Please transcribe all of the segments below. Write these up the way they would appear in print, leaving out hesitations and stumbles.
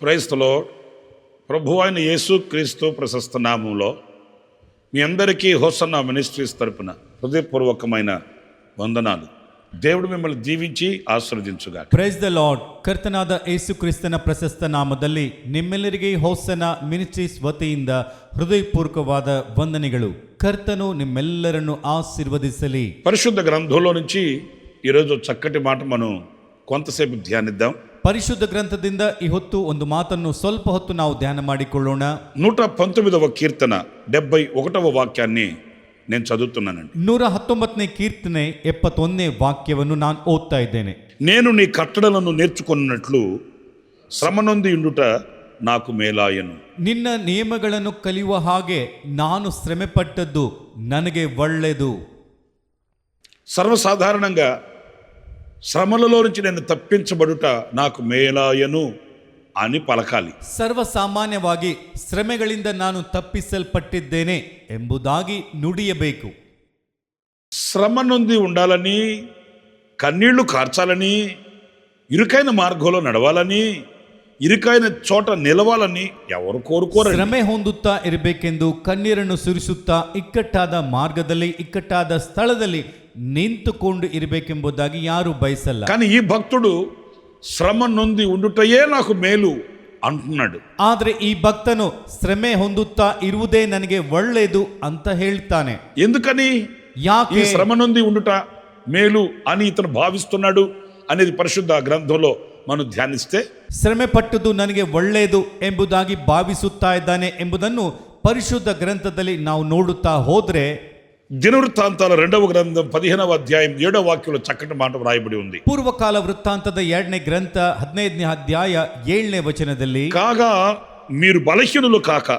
Praise the lord. ప్రభు అయిన యేసు క్రీస్తు ప్రశస్త నామంలో మీ అందరికీ హోసన్నా మినిస్ట్రీస్ తరపున హృదయపూర్వకమైన వందనాలు. దేవుడు మిమ్మల్ని దీవించి ಆಶೀರ್ವದಿಸುಗಾಕ. Praise the lord. ಕರ್ತನಾದ ಯೇಸು ಕ್ರಿಸ್ತನ ಪ್ರಶಸ್ತ ನಾಮದಲ್ಲಿ ನಿಮ್ಮೆಲ್ಲರಿಗೆ ಹೋಸನ್ನ ಮಿನಿಸ್ಟ್ರೀಸ್ ವತಿಯಿಂದ ಹೃದಯಪೂರ್ವಕವಾದ ವಂದನೆಗಳು. ಕರ್ತನು ನಿಮ್ಮೆಲ್ಲರನ್ನು ಆಶೀರ್ವದಿಸಲಿ. పరిశుద్ధ గ్రంథంలో నుంచి ఈరోజు చక్కటి మాట మనం కొంతసేపు ధ్యానిద్దాం. ಪರಿಶುದ್ಧ ಗ್ರಂಥದಿಂದ ಈ ಹೊತ್ತು ಒಂದು ಮಾತನ್ನು ಸ್ವಲ್ಪ ಹೊತ್ತು ನಾವು ಧ್ಯಾನ ಮಾಡಿಕೊಳ್ಳೋಣ. 119వ కీర్తన 71వ వాక్యాన్ని నేను చదువుతున్నానండి. 119ನೇ ಕೀರ್ತನೆ 71ನೇ ವಾಕ್ಯವನ್ನು ನಾನು ಓದ್ತಾ ಇದ್ದೇನೆ. నేను నీ కట్టడలను నేర్చుకున్నట్లు శ్రమ నొంది ఉండుట నాకు మేలాయను. ನಿನ್ನ ನಿಯಮಗಳನ್ನು ಕಲಿಯುವ ಹಾಗೆ ನಾನು ಶ್ರಮೆಪಟ್ಟದ್ದು ನನಗೆ ಒಳ್ಳೆಯದು. సర్వసాధారణంగా శ్రమలలో నుంచి నేను తప్పించబడుట నాకు మేలాయను అని పలకాలి. ಸರ್ವಸಾಮಾನ್ಯವಾಗಿ ಶ್ರಮೆಗಳಿಂದ ನಾನು ತಪ್ಪಿಸಲ್ಪಟ್ಟಿದ್ದೇನೆ ಎಂಬುದಾಗಿ ನುಡಿಯಬೇಕು. శ్రమ నొంది ఉండాలని, కన్నీళ్లు కార్చాలని, ఇరుకైన మార్గంలో నడవాలని, ఇరుకైన చోట నిలవాలని ఎవరు కోరుకోరు. ಶ್ರಮೆ ಹೊಂದುತ್ತಾ ಇರಬೇಕೆಂದು ಕಣ್ಣೀರನ್ನು ಸುರಿಸುತ್ತಾ ಇಕ್ಕಟ್ಟಾದ ಮಾರ್ಗದಲ್ಲಿ ಇಕ್ಕಟ್ಟಾದ ಸ್ಥಳದಲ್ಲಿ ನಿಂತುಕೊಂಡು ಇರಬೇಕೆಂಬುದಾಗಿ ಯಾರು ಬಯಸಲ್ಲ. కానీ ఈ భక్తుడు శ్రమ నొంది ఉండుటయే నాకు మేలు అంటున్నాడు. ಆದ್ರೆ ಈ ಭಕ್ತನು ಶ್ರಮೆ ಹೊಂದುತ್ತಾ ಇರುವುದೇ ನನಗೆ ಒಳ್ಳೆಯದು ಅಂತ ಹೇಳ್ತಾನೆ. ఎందుకని ಯಾಕೆ ఈ శ్రమ నొంది ఉండుట మేలు అని ఇతను భావిస్తున్నాడు అనేది పరిశుద్ధ గ్రంథంలో మనం ధ్యానిస్తే, ಶ್ರಮೆ ಪಟ್ಟುದು ನನಗೆ ಒಳ್ಳೆಯದು ಎಂಬುದಾಗಿ ಭಾವಿಸುತ್ತಾ ಇದ್ದಾನೆ ಎಂಬುದನ್ನು ಪರಿಶುದ್ಧ ಗ್ರಂಥದಲ್ಲಿ ನಾವು ನೋಡುತ್ತಾ ಹೋದ್ರೆ, దినవృత్తాంతాల 2వ గ్రంథం 15వ అధ్యాయం 7వ వాక్యంలో చక్కటి మాట వ్రాయబడి ఉంది. ಪೂರ್ವಕಾಲ ವೃತ್ತಾಂತದ 2ನೇ ಗ್ರಂಥ 15ನೇ ಅಧ್ಯಾಯ 7ನೇ ವಚನದಲ್ಲಿ, కాగా మీరు బలహీనులు కాక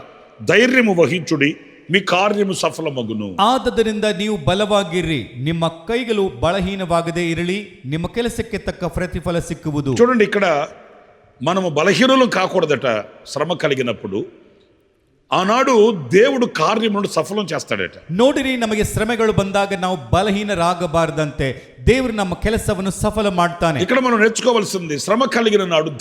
ధైర్యము వహించుడి, మీ కార్యము సఫలమగును. ಆದದರಿಂದ ನೀವು ಬಲವಾಗಿರ್ರಿ, ನಿಮ್ಮ ಕೈಗಳು ಬಲಹೀನವಾಗದೇ ಇರಲಿ, ನಿಮ್ಮ ಕೆಲಸಕ್ಕೆ ತಕ್ಕ ಪ್ರತಿಫಲ ಸಿಕ್ಕುವುದು. చూడండి, ఇక్కడ మనము బలహీనులు కాకూడదట. శ్రమ కలిగినప్పుడు ఆనాడు దేవుడు కార్యములను సఫలం చేస్తాడట. ನೋಡಿರಿ, ನಮಗೆ ಶ್ರಮೆಗಳು ಬಂದಾಗ ನಾವು ಬಲಹೀನರಾಗಬಾರದಂತೆ ದೇವರು ನಮ್ಮ ಕೆಲಸವನ್ನು ಸಫಲ ಮಾಡ್ತಾನೆ. ఇక్కడ మనం నేర్చుకోవాల్సింది, శ్రమ కలిగిన నాడు